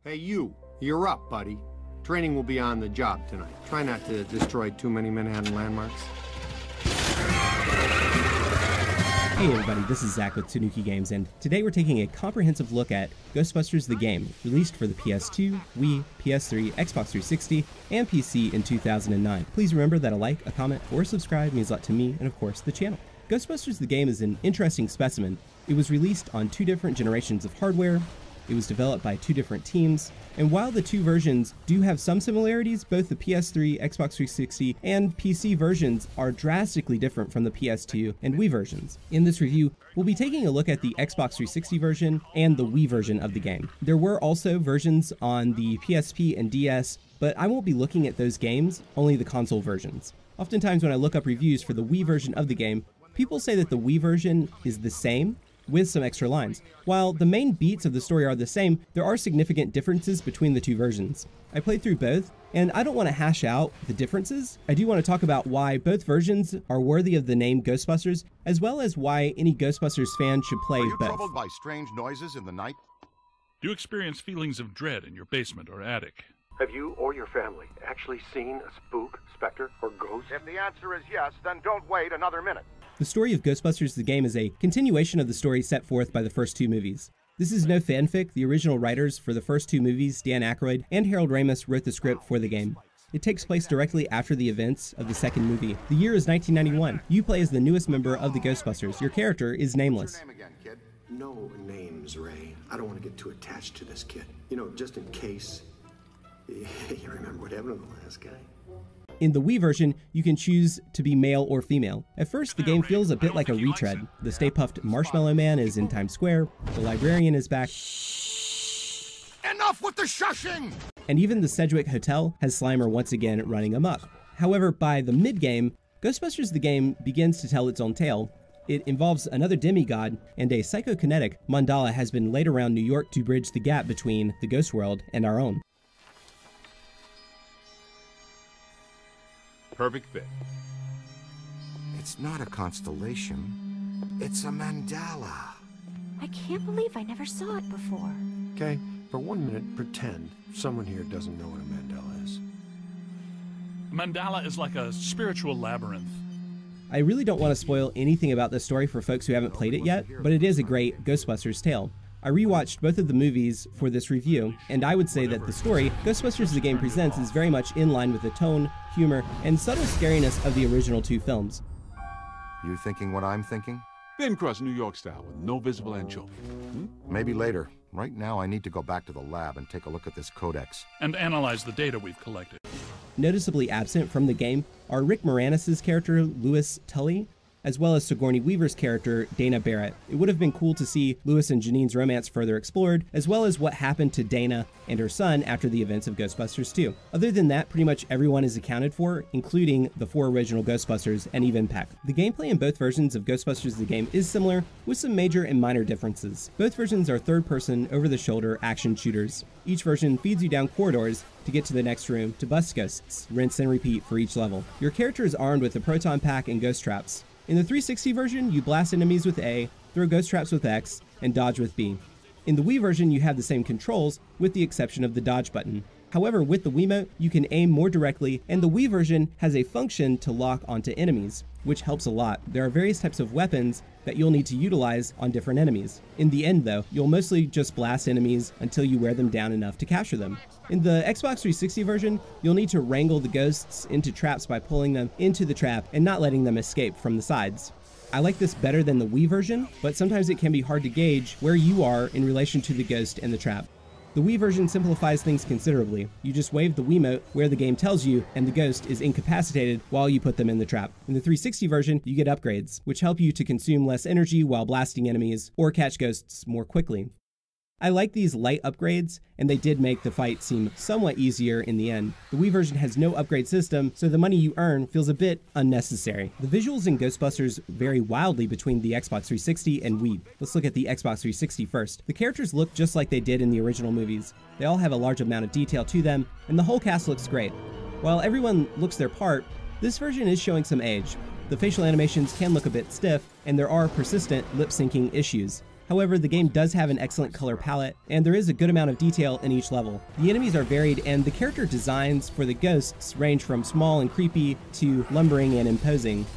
Hey, you're up, buddy. Training will be on the job tonight. Try not to destroy too many Manhattan landmarks. Hey everybody, this is Zach with Tanuki Games, and today we're taking a comprehensive look at Ghostbusters the Game, released for the PS2, Wii, PS3, Xbox 360, and PC in 2009. Please remember that a like, a comment, or subscribe means a lot to me and of course the channel. Ghostbusters the Game is an interesting specimen. It was released on two different generations of hardware, it was developed by two different teams, and while the two versions do have some similarities, both the PS3, Xbox 360, and PC versions are drastically different from the PS2 and Wii versions. In this review, we'll be taking a look at the Xbox 360 version and the Wii version of the game. There were also versions on the PSP and DS, but I won't be looking at those games, only the console versions. Oftentimes when I look up reviews for the Wii version of the game, people say that the Wii version is the same, with some extra lines. While the main beats of the story are the same, there are significant differences between the two versions. I played through both, and I don't want to hash out the differences. I do want to talk about why both versions are worthy of the name Ghostbusters, as well as why any Ghostbusters fan should play both. Are you troubled by strange noises in the night? Do you experience feelings of dread in your basement or attic? Have you or your family actually seen a spook, specter, or ghost? If the answer is yes, then don't wait another minute. The story of Ghostbusters the Game is a continuation of the story set forth by the first two movies. This is no fanfic. The original writers for the first two movies, Dan Aykroyd and Harold Ramis, wrote the script for the game. It takes place directly after the events of the second movie. The year is 1991. You play as the newest member of the Ghostbusters. Your character is nameless. What's your name again, kid? No names, Ray. I don't want to get too attached to this kid. You know, just in case. You remember what happened to the last guy? In the Wii version, you can choose to be male or female. At first, the game feels a bit like a retread. The Stay Puft Marshmallow Man is in Times Square, the librarian is back, Enough with the shushing! and even the Sedgwick Hotel has Slimer once again running amok. However, by the mid-game, Ghostbusters the Game begins to tell its own tale. It involves another demigod, and a psychokinetic Mandala has been laid around New York to bridge the gap between the ghost world and our own. Perfect fit. It's not a constellation. It's a mandala. I can't believe I never saw it before. Okay, for 1 minute, pretend someone here doesn't know what a Mandala is. Mandala is like a spiritual labyrinth. I really don't want to spoil anything about this story for folks who haven't played it yet, but it is a great Ghostbusters tale. I rewatched both of the movies for this review, and I would say that the story Ghostbusters the Game presents is very much in line with the tone, humor, and subtle scariness of the original two films. You thinking what I'm thinking? Thin crust New York style with no visible anchovy. Maybe later. Right now I need to go back to the lab and take a look at this codex. And analyze the data we've collected. Noticeably absent from the game are Rick Moranis' character, Louis Tully, as well as Sigourney Weaver's character, Dana Barrett. It would have been cool to see Louis and Janine's romance further explored, as well as what happened to Dana and her son after the events of Ghostbusters 2. Other than that, pretty much everyone is accounted for, including the four original Ghostbusters and even Peck. The gameplay in both versions of Ghostbusters the Game is similar, with some major and minor differences. Both versions are third-person, over-the-shoulder action shooters. Each version feeds you down corridors to get to the next room to bust ghosts, rinse and repeat for each level. Your character is armed with a proton pack and ghost traps. In the 360 version, you blast enemies with A, throw ghost traps with X, and dodge with B. In the Wii version, you have the same controls, with the exception of the dodge button. However, with the Wiimote, you can aim more directly, and the Wii version has a function to lock onto enemies, which helps a lot. There are various types of weapons that you'll need to utilize on different enemies. In the end, though, you'll mostly just blast enemies until you wear them down enough to capture them. In the Xbox 360 version, you'll need to wrangle the ghosts into traps by pulling them into the trap and not letting them escape from the sides. I like this better than the Wii version, but sometimes it can be hard to gauge where you are in relation to the ghost and the trap. The Wii version simplifies things considerably. You just wave the Wiimote where the game tells you, and the ghost is incapacitated while you put them in the trap. In the 360 version, you get upgrades, which help you to consume less energy while blasting enemies or catch ghosts more quickly. I like these light upgrades, and they did make the fight seem somewhat easier in the end. The Wii version has no upgrade system, so the money you earn feels a bit unnecessary. The visuals in Ghostbusters vary wildly between the Xbox 360 and Wii. Let's look at the Xbox 360 first. The characters look just like they did in the original movies. They all have a large amount of detail to them, and the whole cast looks great. While everyone looks their part, this version is showing some age. The facial animations can look a bit stiff, and there are persistent lip-syncing issues. However, the game does have an excellent color palette, and there is a good amount of detail in each level. The enemies are varied, and the character designs for the ghosts range from small and creepy to lumbering and imposing.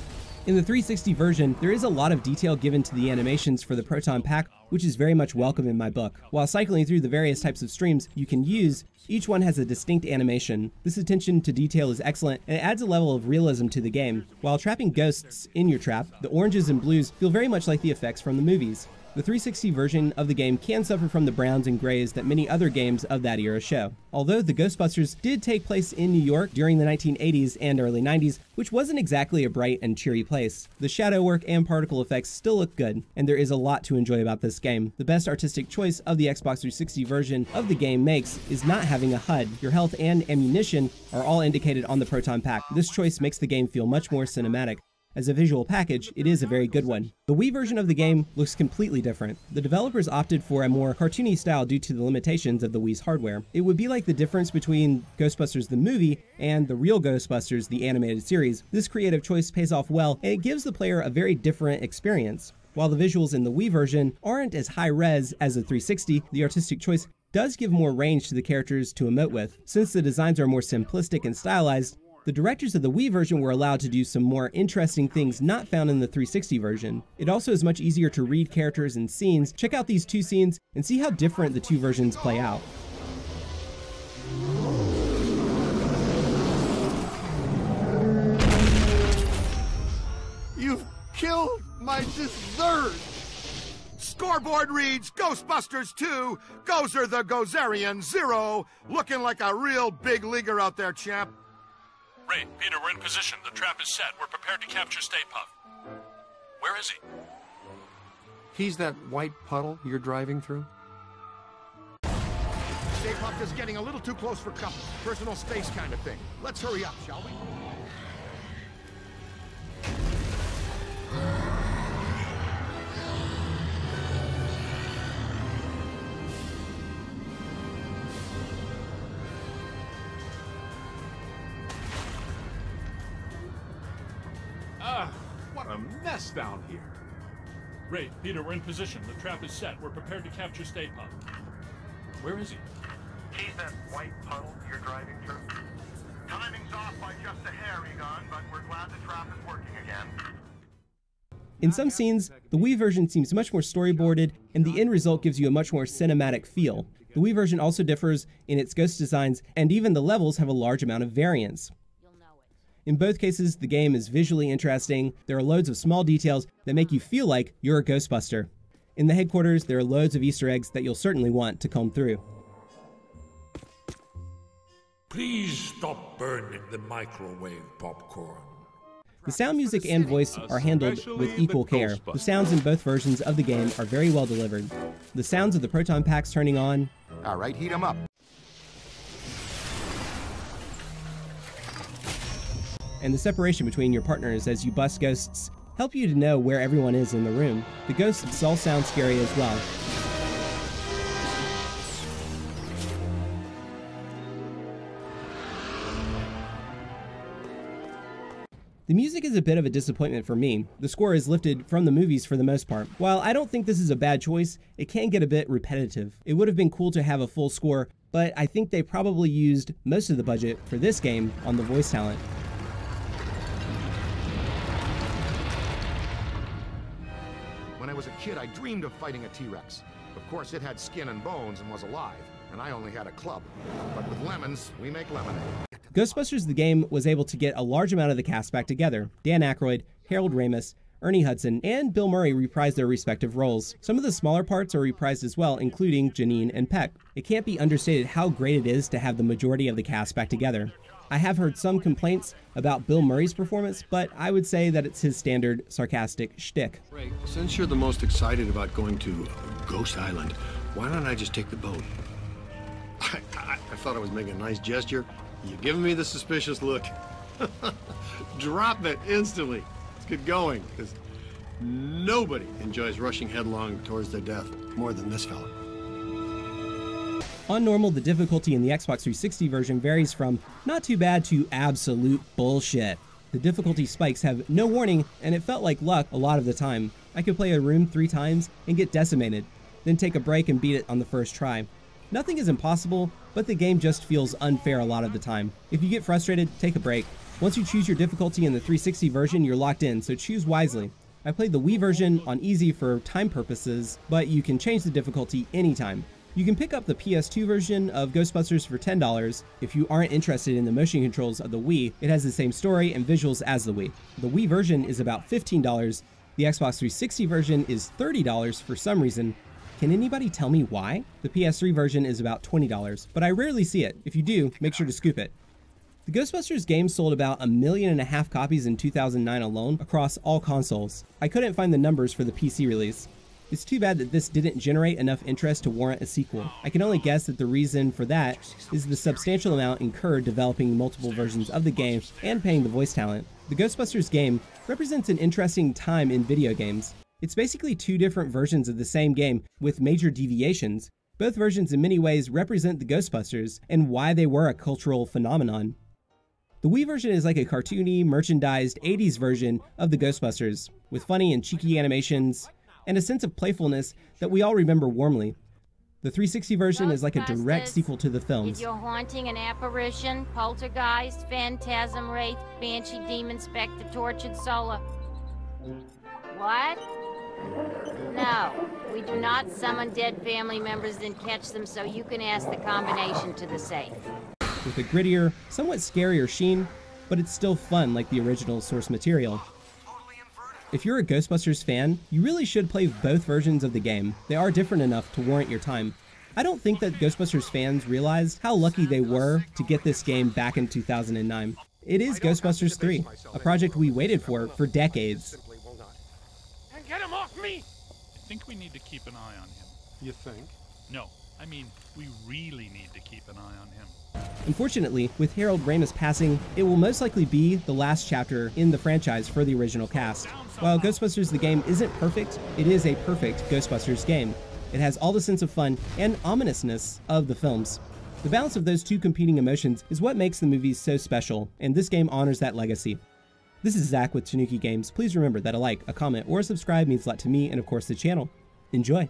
In the 360 version, there is a lot of detail given to the animations for the Proton Pack, which is very much welcome in my book. While cycling through the various types of streams you can use, each one has a distinct animation. This attention to detail is excellent, and it adds a level of realism to the game. While trapping ghosts in your trap, the oranges and blues feel very much like the effects from the movies. The 360 version of the game can suffer from the browns and grays that many other games of that era show. Although the Ghostbusters did take place in New York during the 1980s and early 90s, which wasn't exactly a bright and cheery place, the shadow work and particle effects still look good, and there is a lot to enjoy about this game. The best artistic choice of the Xbox 360 version of the game makes is not having a HUD. Your health and ammunition are all indicated on the Proton Pack. This choice makes the game feel much more cinematic. As a visual package, it is a very good one. The Wii version of the game looks completely different. The developers opted for a more cartoony style due to the limitations of the Wii's hardware. It would be like the difference between Ghostbusters the movie and the real Ghostbusters the animated series. This creative choice pays off well, and it gives the player a very different experience. While the visuals in the Wii version aren't as high-res as the 360, the artistic choice does give more range to the characters to emote with. Since the designs are more simplistic and stylized, the directors of the Wii version were allowed to do some more interesting things not found in the 360 version. It also is much easier to read characters and scenes. Check out these two scenes and see how different the two versions play out. You've killed my dessert! Scoreboard reads Ghostbusters 2, Gozer the Gozerian 0. Looking like a real big leaguer out there, champ. Ray, Peter, we're in position. The trap is set. We're prepared to capture Stay Puft. Where is he? He's that white puddle you're driving through? Stay Puft is getting a little too close for comfort. Personal space kind of thing. Let's hurry up, shall we? What a mess down here. Ray, Peter, we're in position. The trap is set. We're prepared to capture Stay Puft. Where is he? He's that white puddle you're driving through. Timing's off by just a hair, Egon, but we're glad the trap is working again. In some scenes, the Wii version seems much more storyboarded, and the end result gives you a much more cinematic feel. The Wii version also differs in its ghost designs, and even the levels have a large amount of variance. In both cases, the game is visually interesting. There are loads of small details that make you feel like you're a Ghostbuster. In the headquarters, there are loads of Easter eggs that you'll certainly want to comb through. Please stop burning the microwave popcorn. The sound, music, and voice are handled with equal care. The sounds in both versions of the game are very well delivered. The sounds of the Proton Packs turning on. All right, heat 'em up. And the separation between your partners as you bust ghosts help you to know where everyone is in the room. The ghosts all sound scary as well. The music is a bit of a disappointment for me. The score is lifted from the movies for the most part. While I don't think this is a bad choice, it can get a bit repetitive. It would have been cool to have a full score, but I think they probably used most of the budget for this game on the voice talent. When I was a kid, I dreamed of fighting a T-Rex. Of course, it had skin and bones and was alive, and I only had a club. But with lemons, we make lemonade. Ghostbusters the game was able to get a large amount of the cast back together. Dan Aykroyd, Harold Ramis, Ernie Hudson, and Bill Murray reprised their respective roles. Some of the smaller parts are reprised as well, including Janine and Peck. It can't be understated how great it is to have the majority of the cast back together. I have heard some complaints about Bill Murray's performance, but I would say that it's his standard sarcastic shtick. Ray, since you're the most excited about going to Ghost Island, why don't I just take the boat? I thought I was making a nice gesture. You're giving me the suspicious look. Drop it instantly. Let's get going, because nobody enjoys rushing headlong towards their death more than this fella. On normal, the difficulty in the Xbox 360 version varies from not too bad to absolute bullshit. The difficulty spikes have no warning, and it felt like luck a lot of the time. I could play a room 3 times and get decimated, then take a break and beat it on the first try. Nothing is impossible, but the game just feels unfair a lot of the time. If you get frustrated, take a break. Once you choose your difficulty in the 360 version, you're locked in, so choose wisely. I played the Wii version on easy for time purposes, but you can change the difficulty anytime. You can pick up the PS2 version of Ghostbusters for $10. If you aren't interested in the motion controls of the Wii, it has the same story and visuals as the Wii. The Wii version is about $15. The Xbox 360 version is $30 for some reason. Can anybody tell me why? The PS3 version is about $20, but I rarely see it. If you do, make sure to scoop it. The Ghostbusters game sold about 1.5 million copies in 2009 alone across all consoles. I couldn't find the numbers for the PC release. It's too bad that this didn't generate enough interest to warrant a sequel. I can only guess that the reason for that is the substantial amount incurred developing multiple versions of the game and paying the voice talent. The Ghostbusters game represents an interesting time in video games. It's basically 2 different versions of the same game with major deviations. Both versions in many ways represent the Ghostbusters and why they were a cultural phenomenon. The Wii version is like a cartoony, merchandised 80s version of the Ghostbusters, with funny and cheeky animations, and a sense of playfulness that we all remember warmly. The 360 version is like a direct sequel to the films. Is your haunting an apparition, poltergeist, phantasm, wraith, banshee, demon, spectre, tortured soul? What? No, we do not summon dead family members and catch them, so you can ask the combination to the safe. With a grittier, somewhat scarier sheen, but it's still fun like the original source material. If you're a Ghostbusters fan, you really should play both versions of the game. They are different enough to warrant your time. I don't think that Ghostbusters fans realized how lucky they were to get this game back in 2009. It is Ghostbusters 3, a project we waited for decades. And get him off me! I think we need to keep an eye on him. You think? No, I mean, we really need to keep an eye on him. Unfortunately, with Harold Ramis passing, it will most likely be the last chapter in the franchise for the original cast. While Ghostbusters the game isn't perfect, it is a perfect Ghostbusters game. It has all the sense of fun and ominousness of the films. The balance of those 2 competing emotions is what makes the movies so special, and this game honors that legacy. This is Zach with Tanuki Games. Please remember that a like, a comment, or a subscribe means a lot to me and of course the channel. Enjoy!